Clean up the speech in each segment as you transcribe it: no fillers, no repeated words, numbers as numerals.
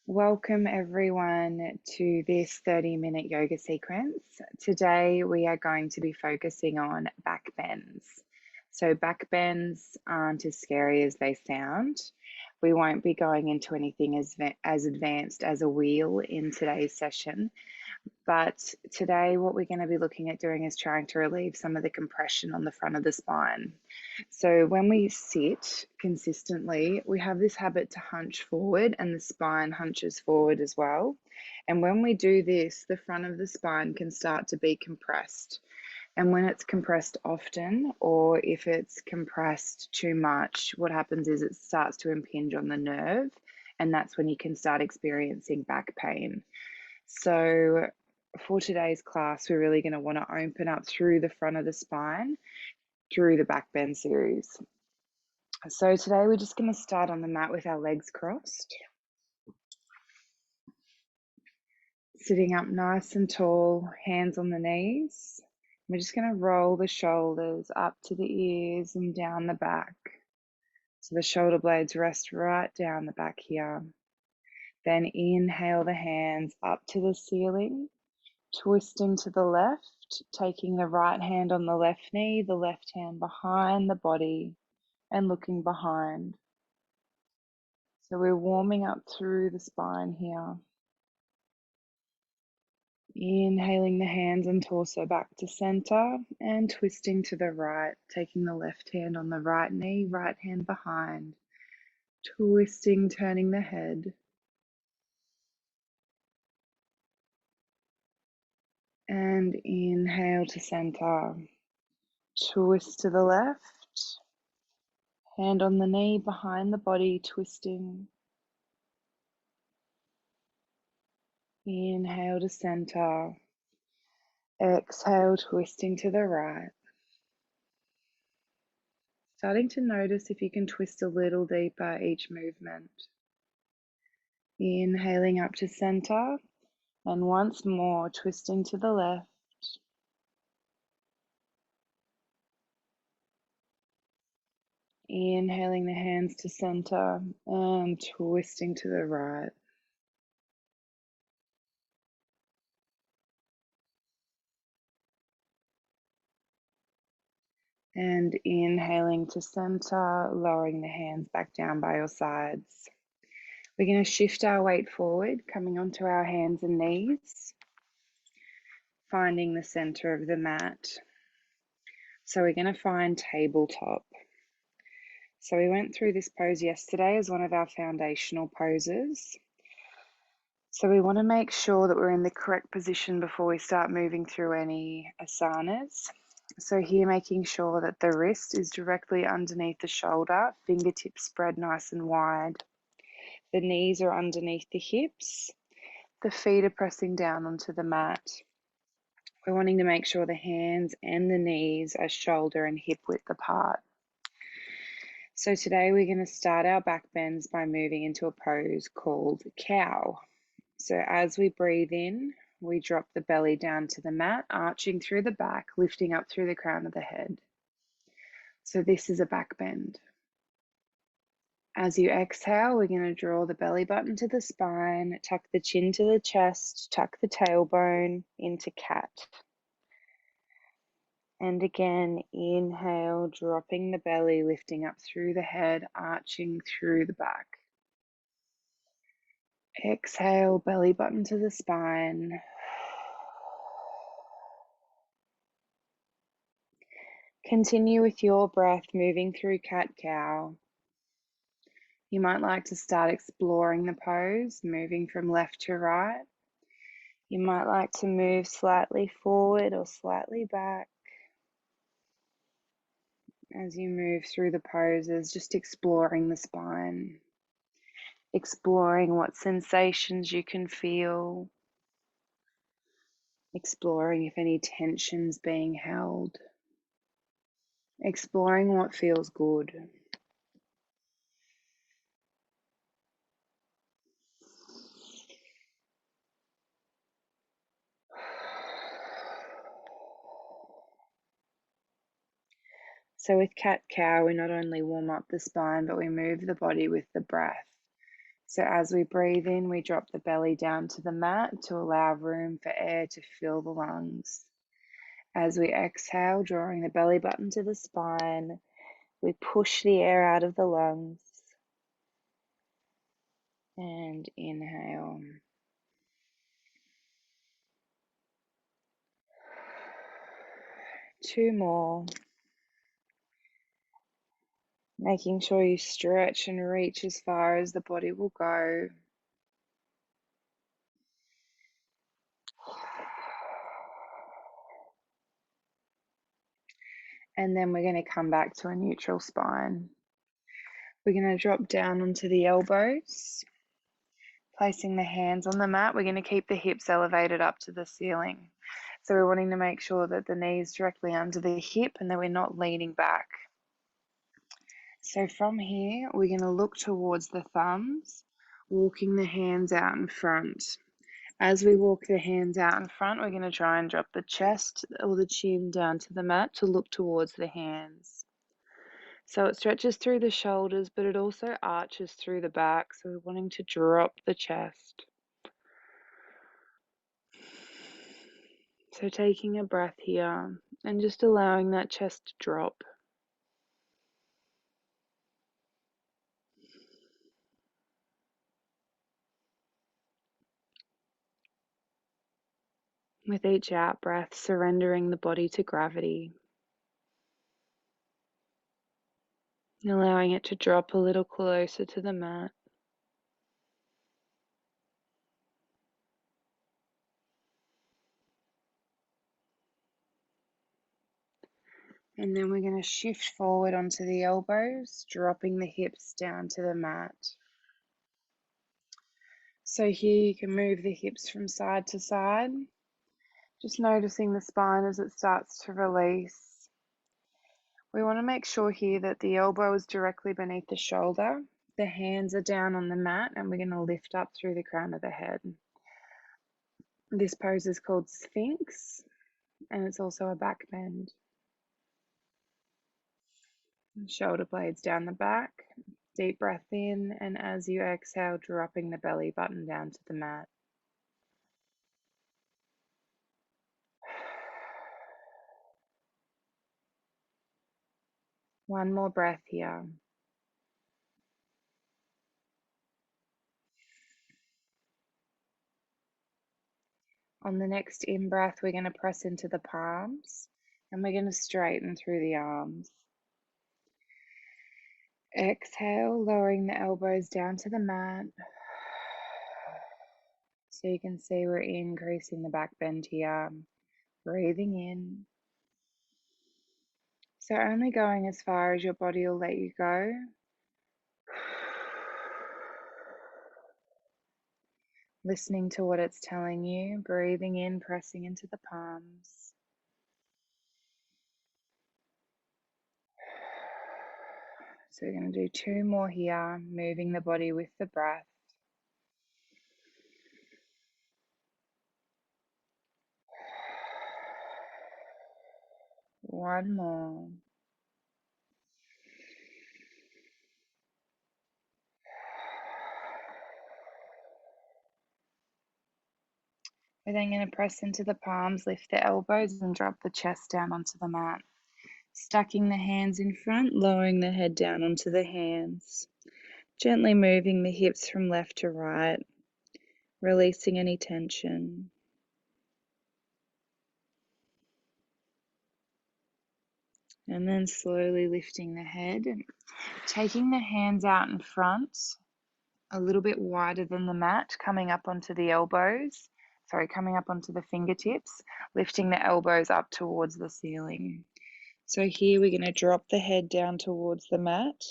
Welcome everyone to this 30-minute yoga sequence. Today we are going to be focusing on back bends. So back bends aren't as scary as they sound. We won't be going into anything as advanced as a wheel in today's session. But today what we're going to be looking at doing is trying to relieve some of the compression on the front of the spine. So when we sit consistently, we have this habit to hunch forward and the spine hunches forward as well. And when we do this, the front of the spine can start to be compressed. And when it's compressed often, or if it's compressed too much, what happens is it starts to impinge on the nerve, and that's when you can start experiencing back pain. So for today's class, we're really going to want to open up through the front of the spine through the back bend series. So today we're just going to start on the mat with our legs crossed. Sitting up nice and tall, hands on the knees. We're just going to roll the shoulders up to the ears and down the back. So the shoulder blades rest right down the back here. Then inhale the hands up to the ceiling, twisting to the left, taking the right hand on the left knee, the left hand behind the body, and looking behind. So we're warming up through the spine here. Inhaling the hands and torso back to center and twisting to the right, taking the left hand on the right knee, right hand behind, twisting, turning the head. And inhale to center, twist to the left, hand on the knee behind the body, twisting. Inhale to center, exhale, twisting to the right. Starting to notice if you can twist a little deeper each movement. Inhaling up to center, and once more twisting to the left. Inhaling the hands to center and twisting to the right. And inhaling to center, lowering the hands back down by your sides. We're going to shift our weight forward, coming onto our hands and knees, finding the center of the mat. So we're going to find tabletop. So we went through this pose yesterday as one of our foundational poses. So we want to make sure that we're in the correct position before we start moving through any asanas. So here, making sure that the wrist is directly underneath the shoulder, fingertips spread nice and wide. The knees are underneath the hips. The feet are pressing down onto the mat. We're wanting to make sure the hands and the knees are shoulder and hip width apart. So today we're going to start our back bends by moving into a pose called cow. So as we breathe in, we drop the belly down to the mat, arching through the back, lifting up through the crown of the head. So this is a back bend. As you exhale, we're going to draw the belly button to the spine, tuck the chin to the chest, tuck the tailbone into cat. And again, inhale, dropping the belly, lifting up through the head, arching through the back. Exhale, belly button to the spine. Continue with your breath, moving through cat-cow. You might like to start exploring the pose, moving from left to right. You might like to move slightly forward or slightly back. As you move through the poses, just exploring the spine, exploring what sensations you can feel, exploring if any tension's being held, exploring what feels good. So with cat-cow, we not only warm up the spine, but we move the body with the breath. So as we breathe in, we drop the belly down to the mat to allow room for air to fill the lungs. As we exhale, drawing the belly button to the spine, we push the air out of the lungs. And inhale. Two more. Making sure you stretch and reach as far as the body will go. And then we're going to come back to a neutral spine. We're going to drop down onto the elbows, placing the hands on the mat. We're going to keep the hips elevated up to the ceiling. So we're wanting to make sure that the knees directly under the hip and that we're not leaning back. So from here, we're going to look towards the thumbs, walking the hands out in front. As we walk the hands out in front, we're going to try and drop the chest or the chin down to the mat to look towards the hands. So it stretches through the shoulders, but it also arches through the back. So we're wanting to drop the chest. So taking a breath here and just allowing that chest to drop. With each out breath, surrendering the body to gravity. Allowing it to drop a little closer to the mat. And then we're going to shift forward onto the elbows, dropping the hips down to the mat. So here you can move the hips from side to side, just noticing the spine as it starts to release. We want to make sure here that the elbow is directly beneath the shoulder. The hands are down on the mat and we're going to lift up through the crown of the head. This pose is called Sphinx and it's also a back bend. Shoulder blades down the back. Deep breath in, and as you exhale, dropping the belly button down to the mat. One more breath here. On the next in-breath, we're going to press into the palms, and we're going to straighten through the arms. Exhale, lowering the elbows down to the mat. So you can see we're increasing the back bend here. Breathing in. So only going as far as your body will let you go. Listening to what it's telling you, breathing in, pressing into the palms. So we're going to do two more here, moving the body with the breath. One more. We're then going to press into the palms, lift the elbows and drop the chest down onto the mat. Stacking the hands in front, lowering the head down onto the hands. Gently moving the hips from left to right, releasing any tension. And then slowly lifting the head, taking the hands out in front, a little bit wider than the mat, coming up onto the elbows. Coming up onto the fingertips, lifting the elbows up towards the ceiling. So here we're going to drop the head down towards the mat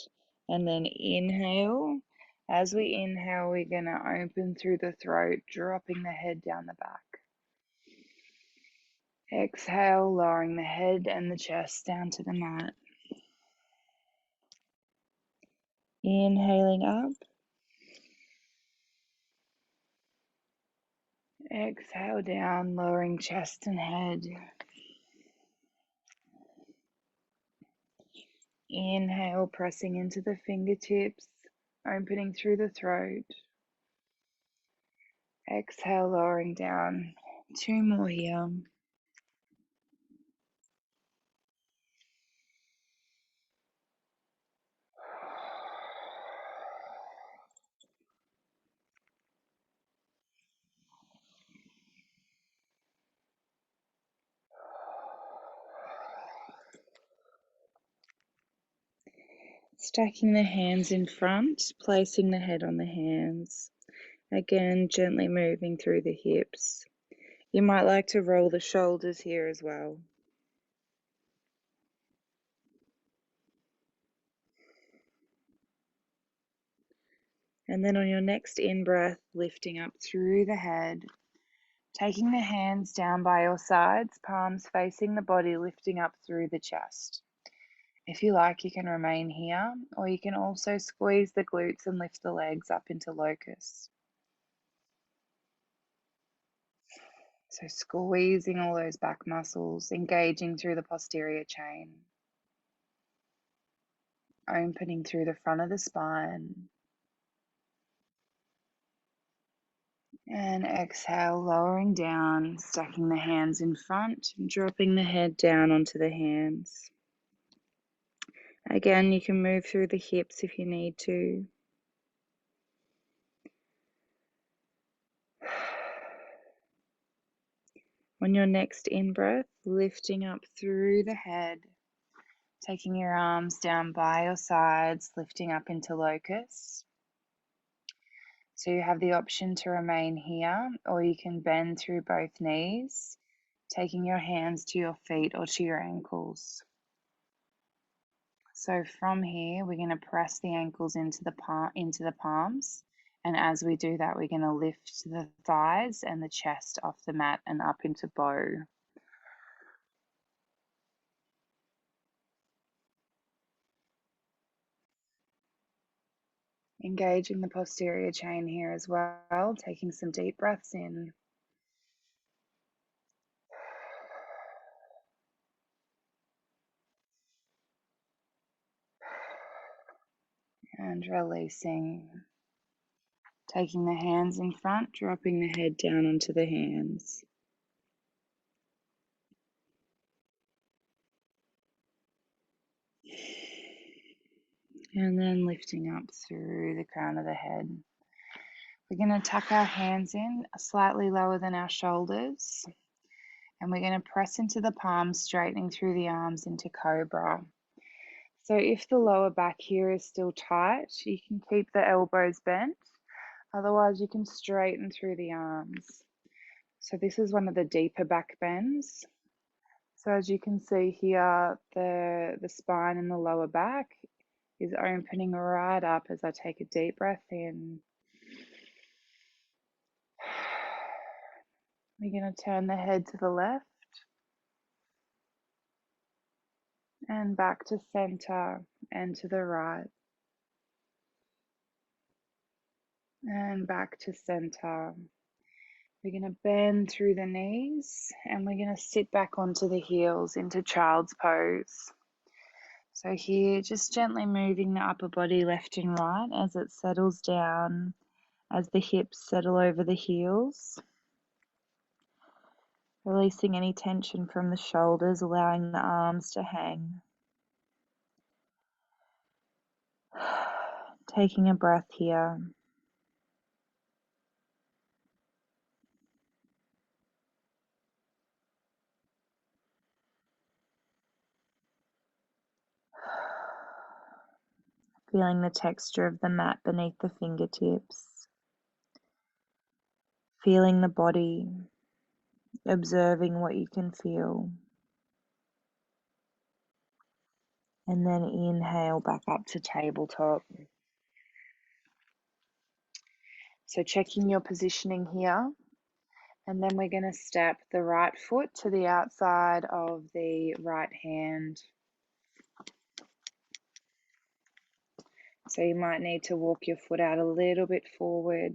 and then inhale. As we inhale, we're going to open through the throat, dropping the head down the back. Exhale, lowering the head and the chest down to the mat. Inhaling up. Exhale down, lowering chest and head. Inhale, pressing into the fingertips, opening through the throat. Exhale, lowering down. 2 more here. Stacking the hands in front, placing the head on the hands. Again, gently moving through the hips. You might like to roll the shoulders here as well. And then on your next in-breath, lifting up through the head, taking the hands down by your sides, palms facing the body, lifting up through the chest. If you like, you can remain here, or you can also squeeze the glutes and lift the legs up into locust. So squeezing all those back muscles, engaging through the posterior chain, opening through the front of the spine. And exhale, lowering down, stacking the hands in front, and dropping the head down onto the hands. Again, you can move through the hips if you need to. On your next in-breath, lifting up through the head, taking your arms down by your sides, lifting up into locust. So you have the option to remain here, or you can bend through both knees, taking your hands to your feet or to your ankles. So from here, we're going to press the ankles into the palms. And as we do that, we're going to lift the thighs and the chest off the mat and up into bow. Engaging the posterior chain here as well, taking some deep breaths in. And releasing. Taking the hands in front, dropping the head down onto the hands. And then lifting up through the crown of the head. We're going to tuck our hands in slightly lower than our shoulders. And we're going to press into the palms, straightening through the arms into cobra. So if the lower back here is still tight, you can keep the elbows bent. Otherwise, you can straighten through the arms. So this is one of the deeper back bends. So as you can see here, the spine and the lower back is opening right up as I take a deep breath in. We're going to turn the head to the left and back to center and to the right and back to center. We're going to bend through the knees and we're going to sit back onto the heels into child's pose. So here, just gently moving the upper body left and right as it settles down, as the hips settle over the heels. Releasing any tension from the shoulders, allowing the arms to hang. Taking a breath here. Feeling the texture of the mat beneath the fingertips. Feeling the body. Observing what you can feel. And then inhale back up to tabletop. So checking your positioning here. And then we're going to step the right foot to the outside of the right hand. So you might need to walk your foot out a little bit forward.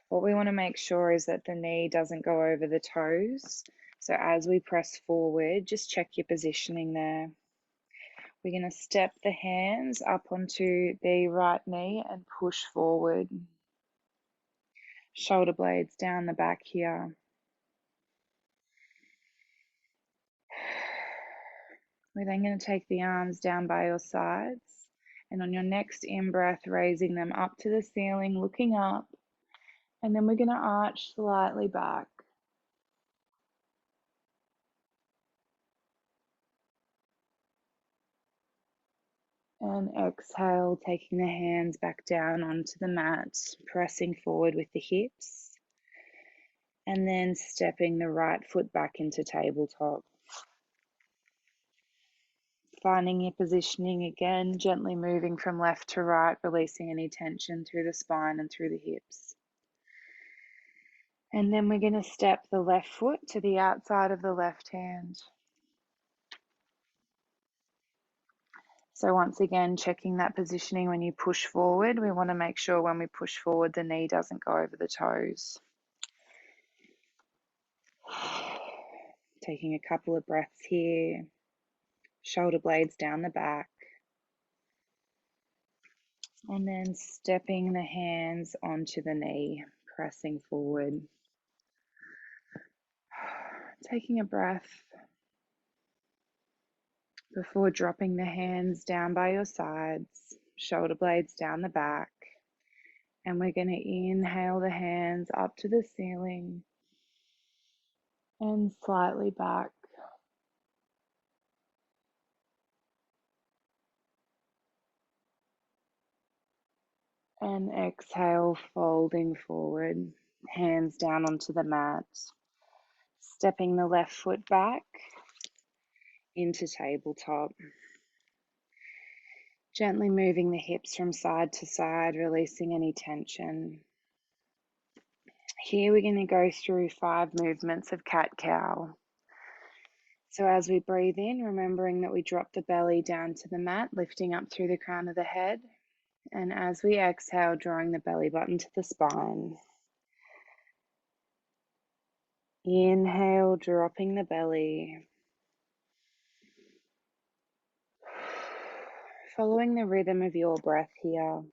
What we want to make sure is that the knee doesn't go over the toes. So as we press forward, just check your positioning there. We're going to step the hands up onto the right knee and push forward. shoulder blades down the back here. We're then going to take the arms down by your sides, and on your next in-breath, raising them up to the ceiling, looking up, and then we're going to arch slightly back. And exhale, taking the hands back down onto the mat, pressing forward with the hips, and then stepping the right foot back into tabletop. Finding your positioning again, gently moving from left to right, releasing any tension through the spine and through the hips. And then we're going to step the left foot to the outside of the left hand. So once again, checking that positioning when you push forward. We want to make sure when we push forward, the knee doesn't go over the toes. Taking a couple of breaths here. Shoulder blades down the back. And then stepping the hands onto the knee, pressing forward. Taking a breath before dropping the hands down by your sides, shoulder blades down the back. And we're going to inhale the hands up to the ceiling and slightly back. And exhale, folding forward, hands down onto the mat, stepping the left foot back into tabletop. Gently moving the hips from side to side, releasing any tension. Here we're going to go through 5 movements of cat-cow. So as we breathe in, remembering that we drop the belly down to the mat, lifting up through the crown of the head. And as we exhale, drawing the belly button to the spine. Inhale, dropping the belly. Following the rhythm of your breath here.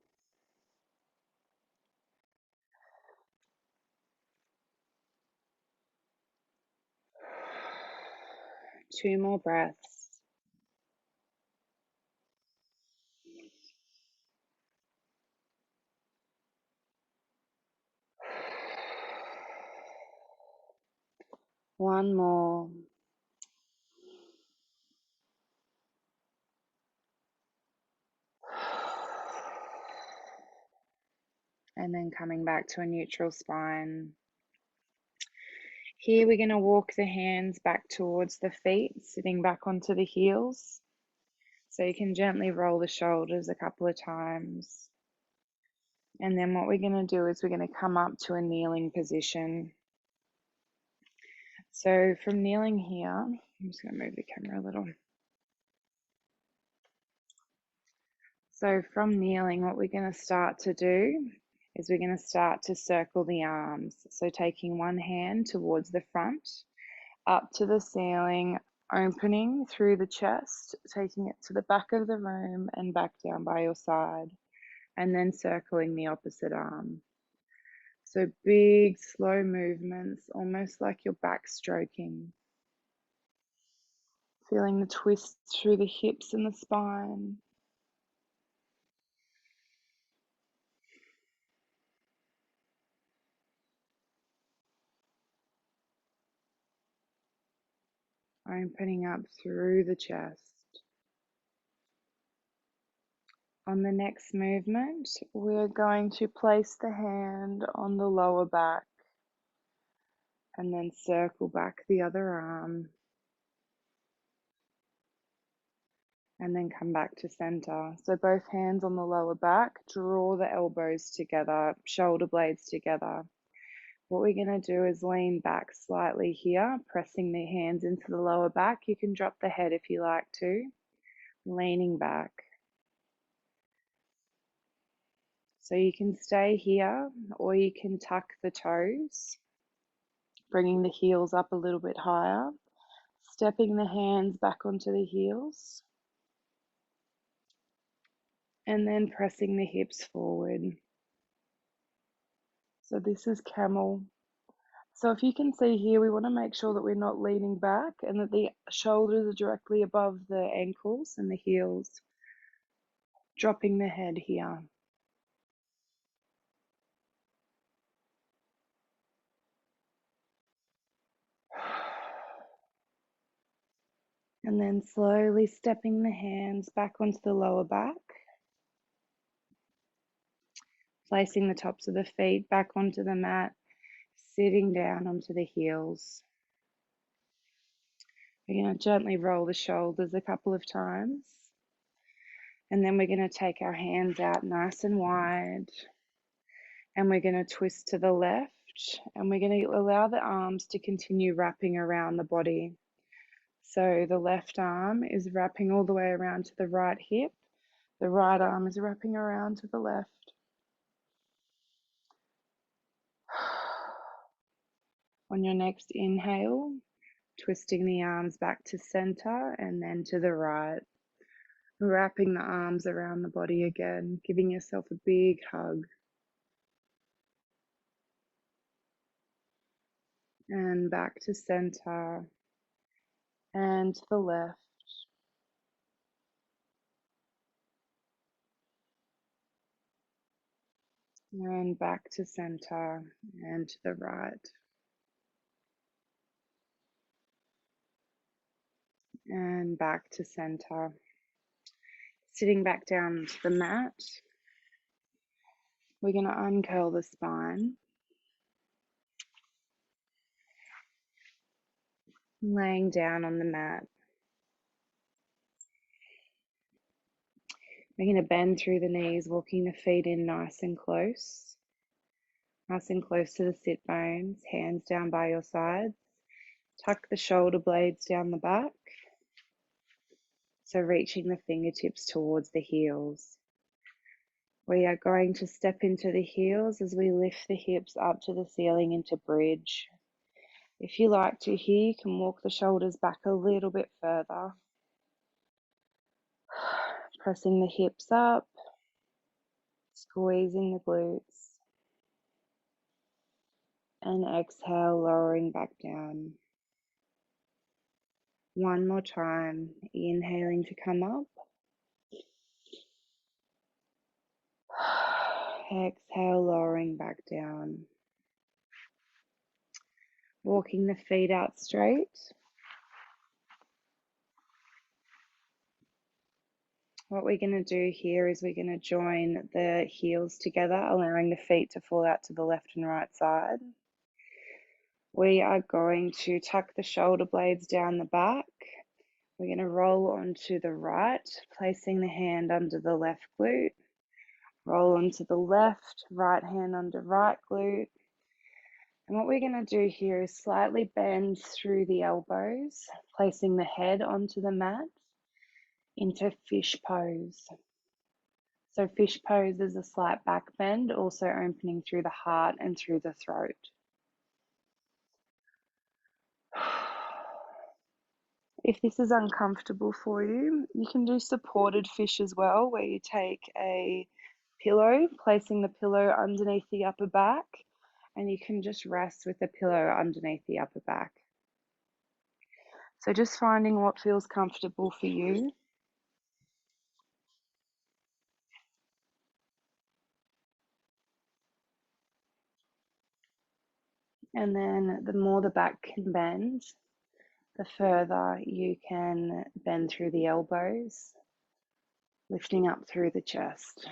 Two more breaths. One more. And then coming back to a neutral spine. Here we're going to walk the hands back towards the feet, sitting back onto the heels. So you can gently roll the shoulders a couple of times. And then what we're going to do is we're going to come up to a kneeling position. So from kneeling here, I'm just going to move the camera a little. So from kneeling, what we're going to start to do is we're going to start to circle the arms. So taking one hand towards the front, up to the ceiling, opening through the chest, taking it to the back of the room and back down by your side, and then circling the opposite arm. So big, slow movements, almost like you're backstroking. Feeling the twist through the hips and the spine. Opening up through the chest. On the next movement, we're going to place the hand on the lower back and then circle back the other arm and then come back to center. So both hands on the lower back, draw the elbows together, shoulder blades together. What we're going to do is lean back slightly here, pressing the hands into the lower back. You can drop the head if you like to, leaning back. So you can stay here or you can tuck the toes, bringing the heels up a little bit higher, stepping the hands back onto the heels, and then pressing the hips forward. So this is camel. So if you can see here, we want to make sure that we're not leaning back and that the shoulders are directly above the ankles and the heels, dropping the head here. And then slowly stepping the hands back onto the lower back, placing the tops of the feet back onto the mat, sitting down onto the heels. We're going to gently roll the shoulders a couple of times. And then we're going to take our hands out nice and wide. And we're going to twist to the left. And we're going to allow the arms to continue wrapping around the body. So the left arm is wrapping all the way around to the right hip. The right arm is wrapping around to the left. On your next inhale, twisting the arms back to center and then to the right. Wrapping the arms around the body again, giving yourself a big hug. And back to center and to the left. And back to center and to the right. And back to center. Sitting back down to the mat. We're going to uncurl the spine. Laying down on the mat. We're going to bend through the knees, walking the feet in nice and close. Nice and close to the sit bones, hands down by your sides. Tuck the shoulder blades down the back. So reaching the fingertips towards the heels. We are going to step into the heels as we lift the hips up to the ceiling into bridge. If you like to here, you can walk the shoulders back a little bit further. Pressing the hips up, squeezing the glutes. And exhale, lowering back down. One more time, inhaling to come up. Exhale, lowering back down. Walking the feet out straight. What we're going to do here is we're going to join the heels together, allowing the feet to fall out to the left and right side. We are going to tuck the shoulder blades down the back. We're going to roll onto the right, placing the hand under the left glute. Roll onto the left, right hand under right glute. And what we're going to do here is slightly bend through the elbows, placing the head onto the mat into fish pose. So fish pose is a slight back bend, also opening through the heart and through the throat. If this is uncomfortable for you, you can do supported fish as well, where you take a pillow, placing the pillow underneath the upper back, and you can just rest with the pillow underneath the upper back. So just finding what feels comfortable for you. And then the more the back can bend, the further you can bend through the elbows, lifting up through the chest.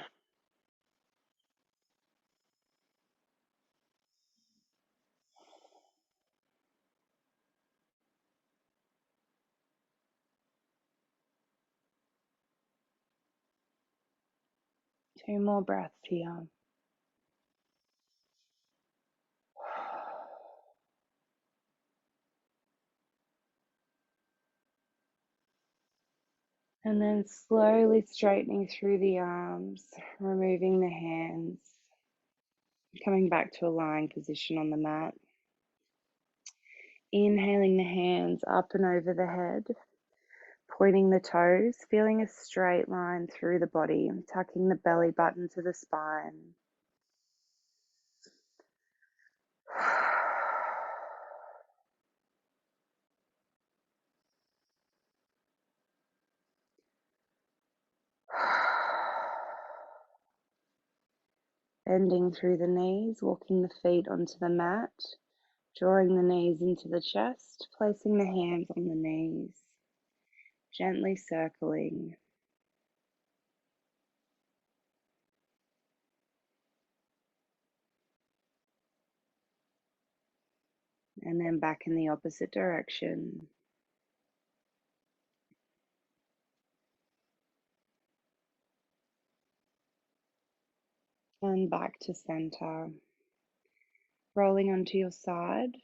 Two more breaths here. And then slowly straightening through the arms, removing the hands, coming back to a lying position on the mat. Inhaling the hands up and over the head, pointing the toes, feeling a straight line through the body, tucking the belly button to the spine. Bending through the knees, walking the feet onto the mat, drawing the knees into the chest, placing the hands on the knees, gently circling. And then back in the opposite direction. And back to center. Rolling onto your side.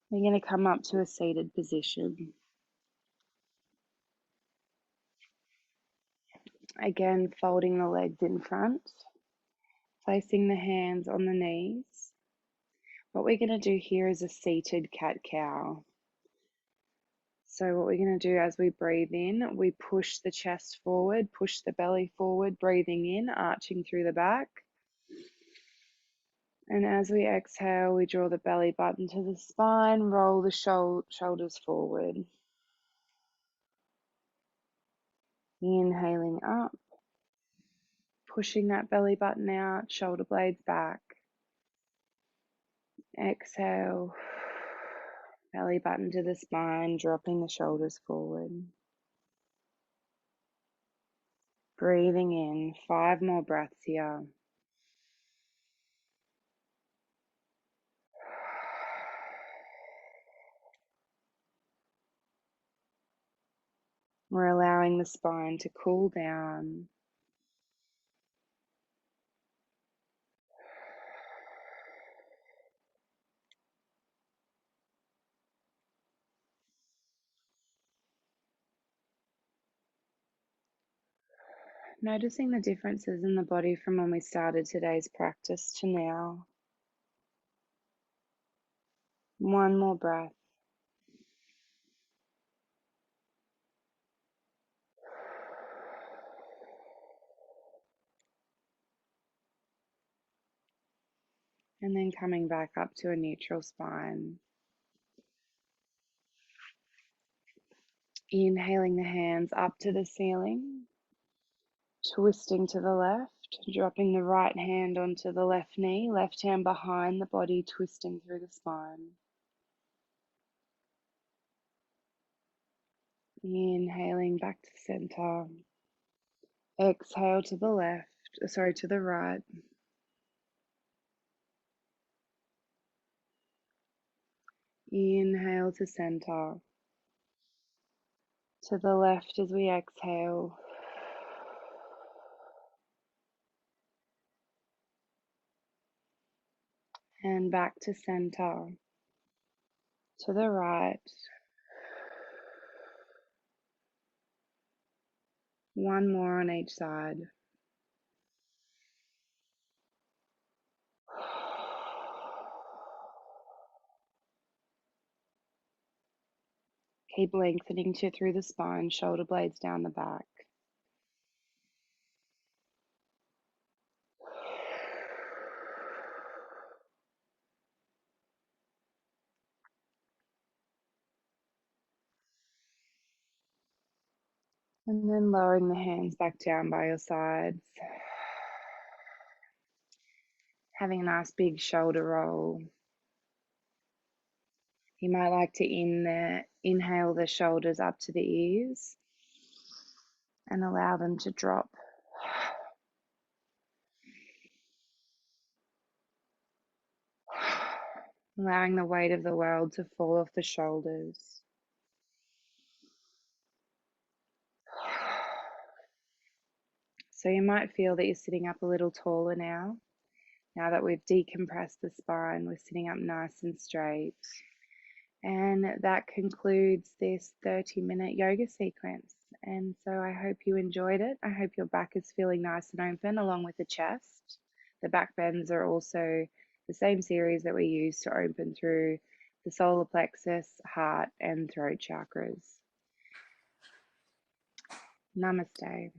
We're going to come up to a seated position. Again, folding the legs in front, placing the hands on the knees. What we're going to do here is a seated cat-cow. So what we're going to do as we breathe in, we push the chest forward, push the belly forward, breathing in, arching through the back. And as we exhale, we draw the belly button to the spine, roll the shoulders forward. Inhaling up, pushing that belly button out, shoulder blades back. Exhale, belly button to the spine, dropping the shoulders forward. Breathing in, 5 more breaths here. We're allowing the spine to cool down. Noticing the differences in the body from when we started today's practice to now. 1 more breath. And then coming back up to a neutral spine. Inhaling the hands up to the ceiling. Twisting to the left, dropping the right hand onto the left knee, left hand behind the body, twisting through the spine. Inhaling back to center. Exhale to the to the right. Inhale to center. To the left as we exhale. And back to center. To the right. 1 more on each side. Keep lengthening through the spine, shoulder blades down the back. And then lowering the hands back down by your sides. Having a nice big shoulder roll. You might like to inhale the shoulders up to the ears and allow them to drop. Allowing the weight of the world to fall off the shoulders. So you might feel that you're sitting up a little taller now. Now that we've decompressed the spine, we're sitting up nice and straight. And that concludes this 30-minute yoga sequence. And so I hope you enjoyed it. I hope your back is feeling nice and open along with the chest. The back bends are also the same series that we use to open through the solar plexus, heart, and throat chakras. Namaste.